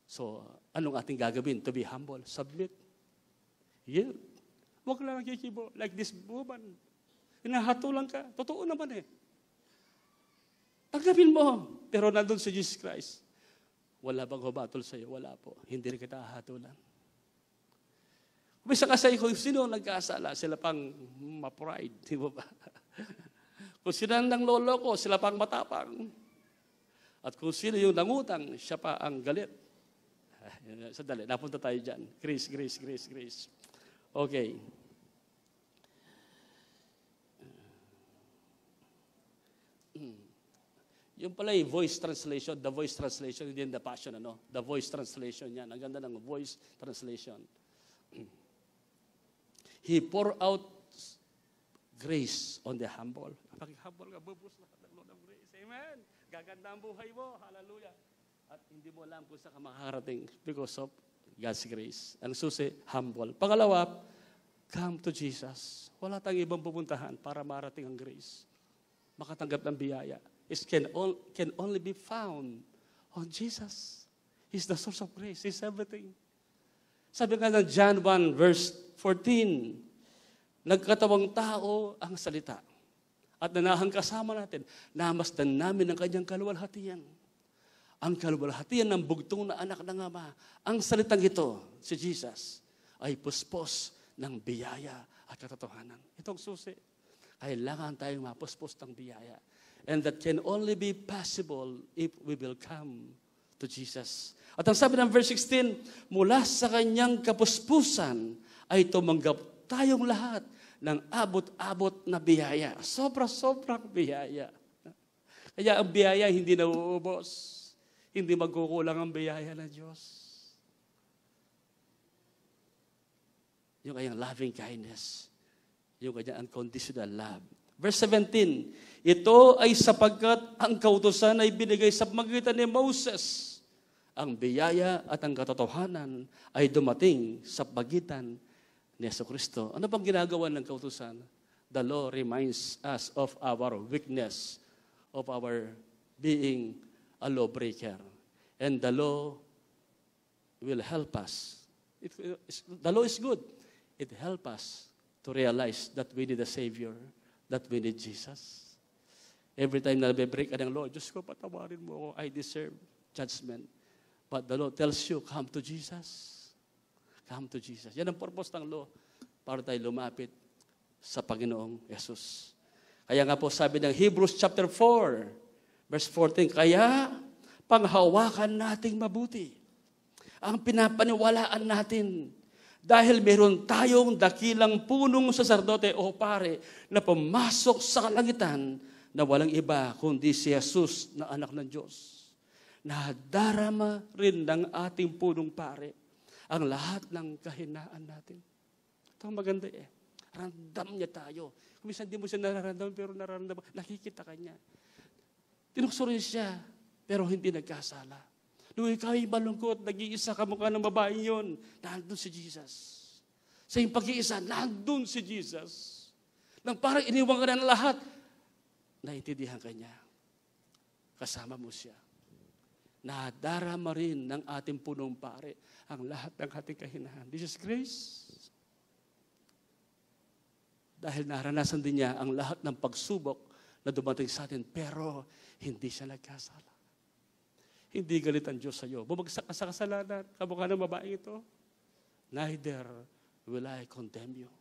So, anong ating gagawin to be humble? Submit. Yeah. Huwag lang nakikibo like this woman. Hinahatulan ka. Totoo naman eh. Tanggapin mo. Pero nandun si Jesus Christ. Wala bang humatol sa'yo? Wala po. Hindi rin kita hahatulan. Bisa kasi kung sino ang nagkasala, sila pang ma-pride. Di ba ba? Kung sino ang lolo ko, sila pang matapang. At kung sino yung nangutang, siya pa ang galit. Sandali, napunta tayo dyan. Grace. Okay. Yung pala yung voice translation, the voice translation, hindi yung the passion, ano? The voice translation yan. Ang ganda ng voice translation. He pour out grace on the humble. Pag humble ka, bubus na ng Lord of grace. Amen. Gaganda ang buhay mo. Hallelujah. At hindi mo alam kung saan ka makakarating because of God's grace. Ang susi, humble. Pangalawa, come to Jesus. Wala tayong ibang pupuntahan para marating ang grace. Makatanggap ng biyaya. It can only be found on Jesus. He's the source of grace. He's everything. Sabi nga ng John 1 verse 14, nagkatawang tao ang salita. At nanahang kasama natin, namasdan namin ang kanyang kaluwalhatian. Ang kaluwalhatian ng bugtong na anak ng Ama. Ang salitang ito, si Jesus, ay puspos ng biyaya at katotohanan. Itong susi. Kailangan tayong mapuspos ng biyaya. And that can only be possible if we will come to Jesus. At ang sabi ng verse 16, mula sa kanyang kapuspusan ay tumanggap tayong lahat ng abot-abot na biyaya. Sobra-sobrang biyaya. Kaya ang biyaya hindi nauubos. Hindi magkukulang ang biyaya ng Diyos. Yung kanyang loving kindness. Yung kanyang unconditional love. Verse 17, ito ay sapagkat ang kautusan ay binigay sa pagitan ni Moses. Ang biyaya at ang katotohanan ay dumating sa pagitan ni Jesucristo. Ano bang ginagawa ng kautusan? The law reminds us of our weakness, of our being a lawbreaker. And the law will help us. The law is good. It helps us to realize that we need a Savior, that we need Jesus. Every time na nabe-break ka ng law, Diyos ko, patawarin mo ako, I deserve judgment. But the law tells you, come to Jesus. Come to Jesus. Yan ang purpose ng law, para tayo lumapit sa Panginoong Yesus. Kaya nga po sabi ng Hebrews chapter 4, verse 14, kaya panghawakan nating mabuti ang pinapaniwalaan natin. Dahil meron tayong dakilang punong saserdote o pare na pumasok sa kalangitan na walang iba kundi si Jesus na anak ng Diyos. Nadarama rin ng ating punong pare ang lahat ng kahinaan natin. Ito ang maganda eh. Randam niya tayo. Kung minsan di mo siya nararamdaman pero nararamdaman, nakikita ka niya. Tinuksuro siya pero hindi nagkasala. Nung ikaw ay malungkot, nag-iisa ka mukha ng babaeng yun, nandun si Jesus. Sa iyong pag-iisa, nandun si Jesus. Nang parang iniwan ka na ng lahat, naintindihan ka niya. Kasama mo siya. Nadarama rin ng ating punong pare ang lahat ng ating kahinahan. This is grace. Dahil naranasan din niya ang lahat ng pagsubok na dumating sa atin, pero hindi siya nagkasala. Hindi galit ang Diyos sa iyo. Bumagsak ka sa kasalanan, kamukha ng babaeng ito. Neither will I condemn you.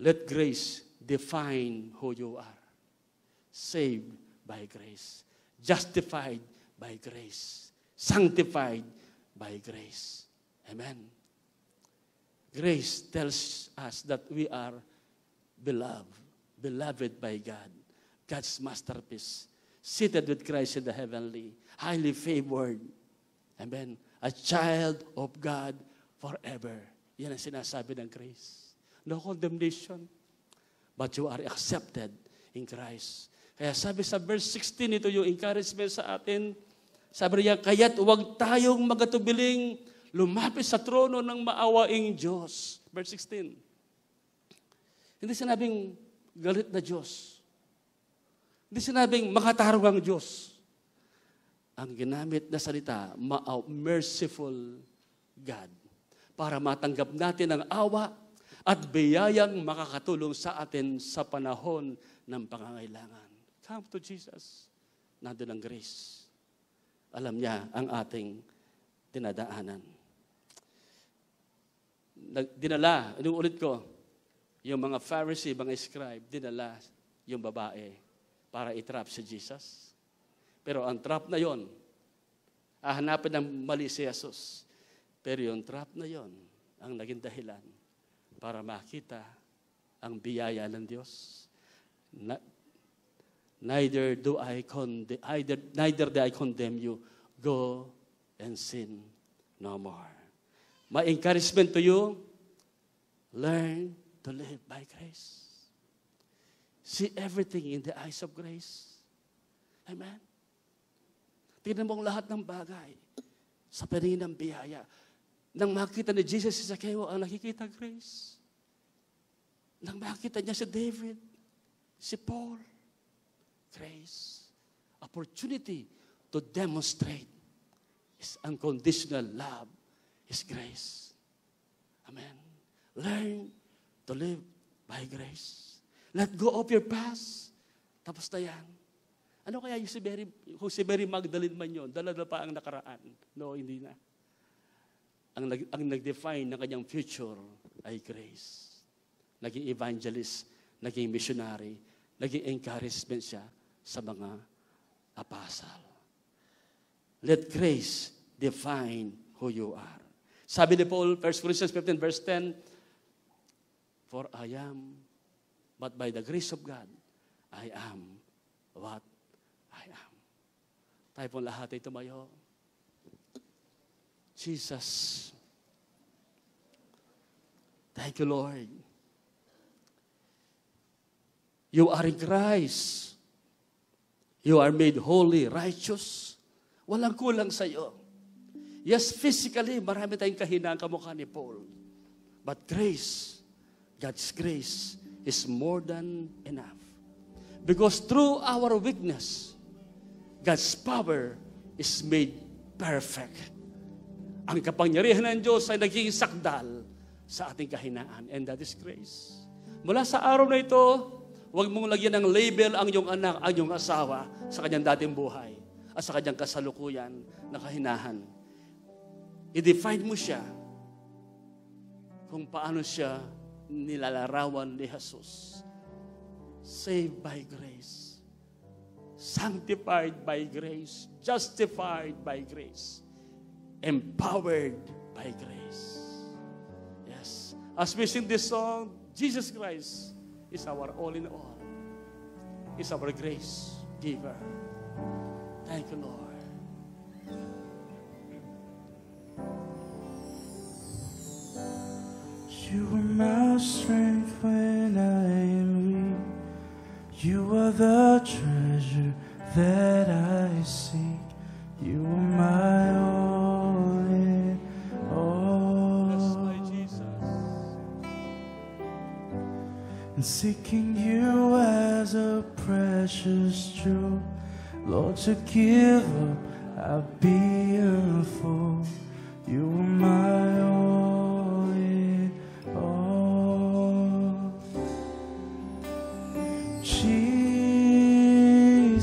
Let grace define who you are. Saved by grace. Justified by grace. Sanctified by grace. Amen. Grace tells us that we are beloved by God. God's masterpiece. Seated with Christ in the heavenly, highly favored. Amen. A child of God forever. Yan ang sinasabi ng grace. No condemnation, but you are accepted in Christ. Kaya sabi sa verse 16, ito yung encouragement sa atin. Sabi niya, kaya't huwag tayong magatubiling lumapit sa trono ng maawaing Diyos. Verse 16. Hindi sinabing galit na Diyos. Hindi sinabing makatarong ang Diyos. Ang ginamit na salita, merciful God. Para matanggap natin ang awa at biyayang makakatulong sa atin sa panahon ng pangangailangan. Come to Jesus. Nandun ang grace. Alam niya ang ating dinadaanan. dinala, inuulit ko, yung mga Pharisee, mga scribe, dinala yung babae para itrap si Jesus. Pero ang trap na yon, hahanapin ng mali si Jesus. Pero yung trap na yon, ang naging dahilan para makita ang biyaya ng Diyos. Neither do I condemn you. Go and sin no more. My encouragement to you, learn to live by grace. See everything in the eyes of grace. Amen? Tingnan mo ang lahat ng bagay sa paningin ng biyaya. Nang makita ni Jesus si Zacchaeus, ang nakikita grace. Nang makita niya si David, si Paul, grace. Opportunity to demonstrate His unconditional love, His grace. Amen. Learn to live by grace. Let go of your past. Tapos na yan. Ano kaya yung kung si Mary Magdalene man yun, dala pa ang nakaraan? No, hindi na. Ang nag-define ng kanyang future ay grace. Naging evangelist, naging missionary, naging encouragement siya sa mga apostle. Let grace define who you are. Sabi ni Paul, 1 Corinthians 15 verse 10, for I am, but by the grace of God, I am what I am. Tayo po lahat ay tumayo. Jesus. Thank you, Lord. You are in Christ. You are made holy, righteous. Walang kulang sa iyo. Yes, physically, marami tayong kahinaan kamukha ni Paul. But grace, God's grace, is more than enough. Because through our weakness, God's power is made perfect. Ang kapangyarihan ng Diyos ay naging sakdal sa ating kahinaan. And that is grace. Mula sa araw na ito, huwag mong lagyan ng label ang iyong anak, ang iyong asawa sa kanyang dating buhay at sa kanyang kasalukuyan na kahinahan. I-define mo siya kung paano siya nilalarawan ni Jesus. Saved by grace. Sanctified by grace. Justified by grace. Empowered by grace. Yes. As we sing this song, Jesus Christ is our all in all. Is our grace giver. Thank you, Lord. You are my strength when I am weak. You are the treasure that I seek. You are my all in all. Bless my Jesus. And seeking you as a precious jewel, Lord, to give up, I'd be a fool. You are my all in all.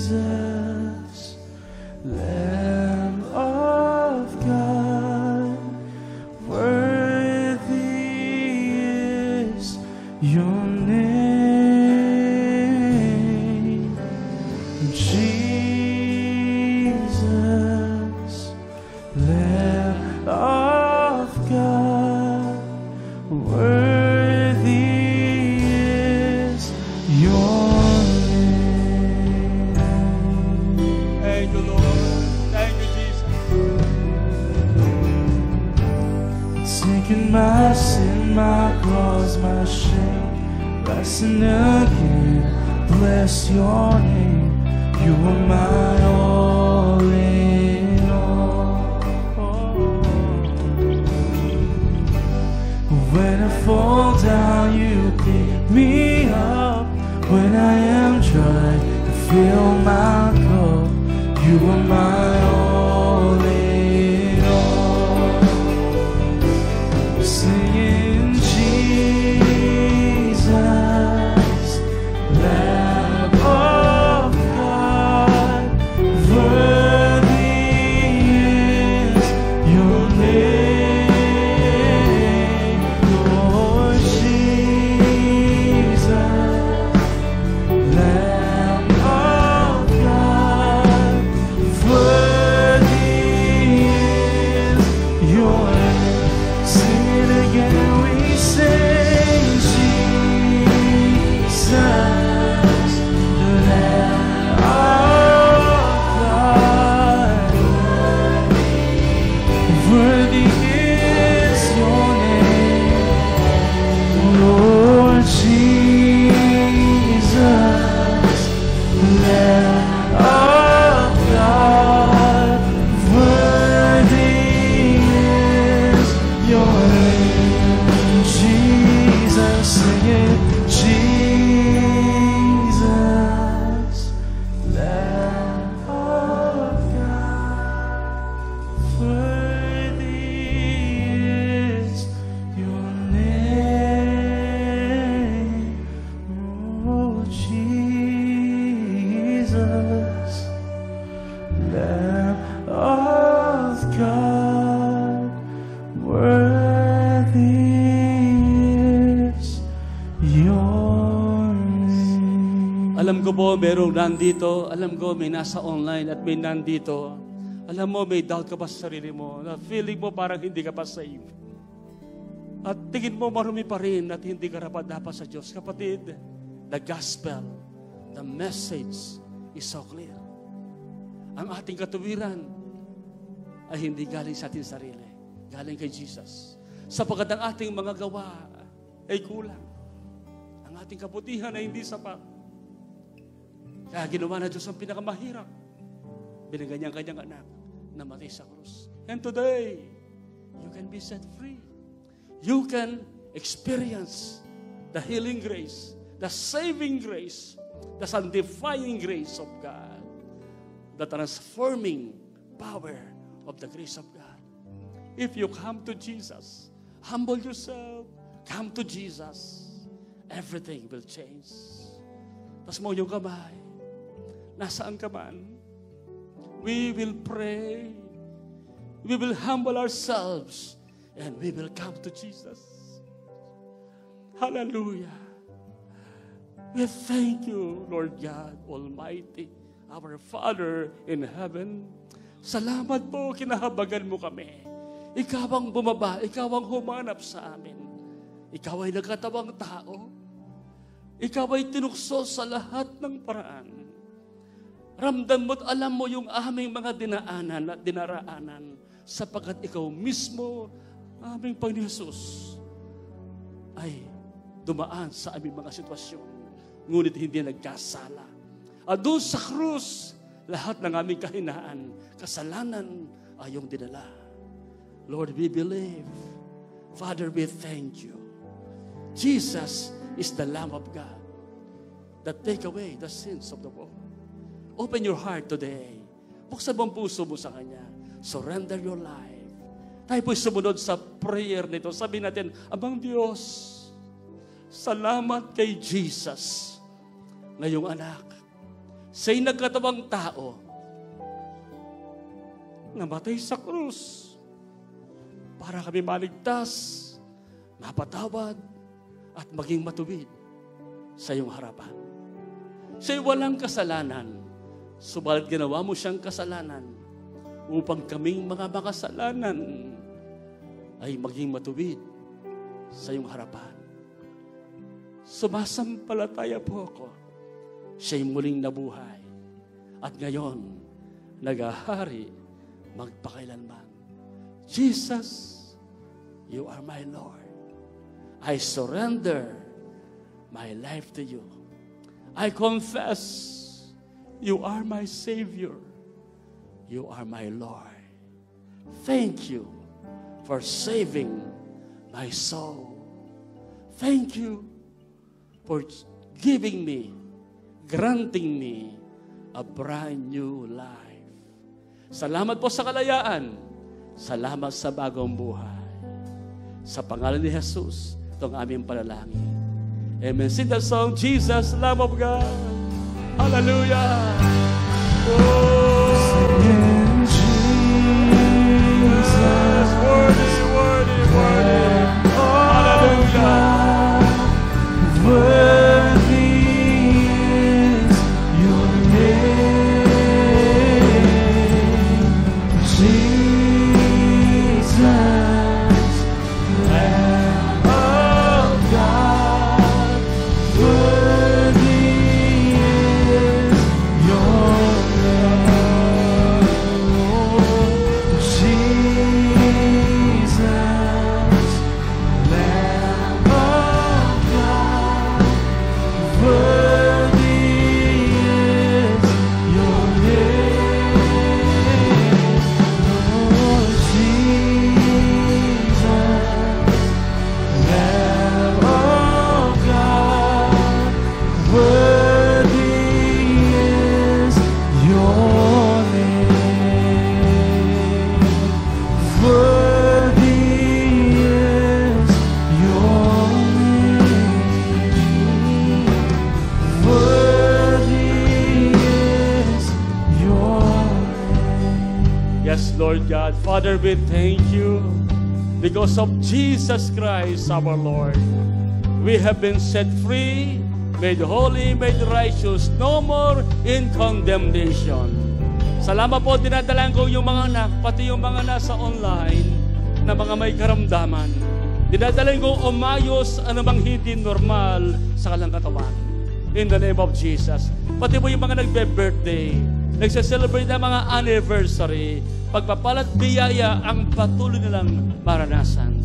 Jesus, Lamb of God, worthy is your name. Jesus, Lamb of God, worthy is your name. Thank you, Lord. Thank you, Jesus. Taking my sin, my cross, my shame, rising again, bless your name. You are my all in all. When I fall down, you pick me up. When I am dry, you fill my cup. You are my all in all. Singing Jesus, Lamb of God, worthy is your name. your name. Alam ko po, merong nandito. Alam ko, may nasa online at may nandito. Alam mo, may doubt ka pa sa sarili mo. Na feeling mo parang hindi ka pa safe. At tingin mo marumi pa rin at hindi ka dapat sa Diyos. Kapatid, the gospel, the message is so clear. Ang ating katuwiran ay hindi galing sa ating sarili. Galing kay Jesus. Sapagkat ang ating mga gawa ay kulang. Ang ating kabutihan ay hindi sapat. Kaya ginawa na Diyos ang pinakamahirap. Binigay niya ang kanyang anak na matay sa krus. And today, you can be set free. You can experience the healing grace, the saving grace, the sanctifying grace of God, the transforming power of the grace of God. If you come to Jesus, humble yourself, come to Jesus, everything will change. Tas mo yung kamay, nasaan ka man, we will pray, we will humble ourselves, and we will come to Jesus. Hallelujah. We thank you, Lord God Almighty, our Father in heaven. Salamat po, kinahabagan mo kami. Ikaw ang bumaba, ikaw ang humanap sa amin. Ikaw ay nagkatawang tao. Ikaw ay tinukso sa lahat ng paraan. Ramdam mo't alam mo yung aming mga dinaanan at dinaraanan sapagkat ikaw mismo, aming Panginoon Jesus, ay dumaan sa aming mga sitwasyon. Ngunit hindi nagkasala. At doon sa krus, lahat ng aming kahinaan, kasalanan ay iyong dinala. Lord, we believe. Father, we thank you. Jesus is the Lamb of God that take away the sins of the world. Open your heart today. Buksan mo ang puso mo sa Kanya. Surrender your life. Tayo po'y sumunod sa prayer nito. Sabihin natin, Amang Diyos, salamat kay Jesus, ngayong anak. Siya'y nagkatawang tao, namatay sa krus, para kami maligtas, mapatawad, at maging matuwid sa iyong harapan. Siya'y walang kasalanan, subalit ginawa mo siyang kasalanan upang kaming mga makasalanan ay maging matuwid sa iyong harapan. Sumasampalataya po ako. Siya'y muling nabuhay. At ngayon, nagahari magpakailanman. Jesus, you are my Lord. I surrender my life to you. I confess you are my Savior. You are my Lord. Thank you for saving my soul. Thank you for giving me, granting me a brand new life. Salamat po sa kalayaan. Salamat sa bagong buhay. Sa pangalan ni Jesus, itong aming panalangin. Amen. Sing that song, Jesus, Lamb of God. Hallelujah. Oh, Jesus, worthy, worthy, worthy. Hallelujah. Worthy is your name, Jesus, Lamb of God. Worthy is your name, Jesus, Lamb of God. Worthy is your name, Lord Jesus, Lamb of God. Worthy is your name, worthy is your name. Worthy is your name. Yes, Lord God. Father, we thank you because of Jesus Christ, our Lord. We have been set free, made holy, made righteous, no more in condemnation. Salamat po, dinadalan ko yung mga anak, pati yung mga nasa online, na mga may karamdaman. Dinadalan ko umayos anumang hindi normal sa kanilang katawan. In the name of Jesus. Pati po yung mga nagbe-birthday, nagse-celebrate ng mga anniversary, pagpapalat biyaya ang patuloy nilang maranasan.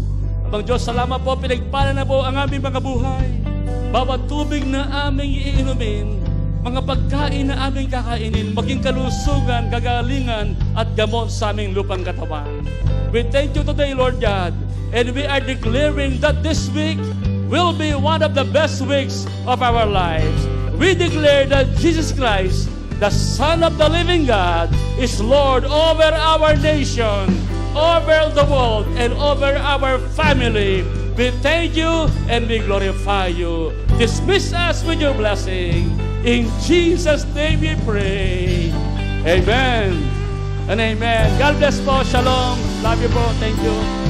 Abang Diyos, salamat po, pinagpala na po ang aming mga buhay. Bawat tubig na aming iinumin, mga pagkain na aming kakainin, maging kalusugan, kagalingan, at gamot sa aming lupang katawan. We thank you today, Lord God, and we are declaring that this week will be one of the best weeks of our lives. We declare that Jesus Christ, the Son of the living God, is Lord over our nation, over the world, and over our family. We thank you and we glorify you. Dismiss us with your blessing. In Jesus' name we pray. Amen and amen. God bless po. Shalom. Love you po. Thank you.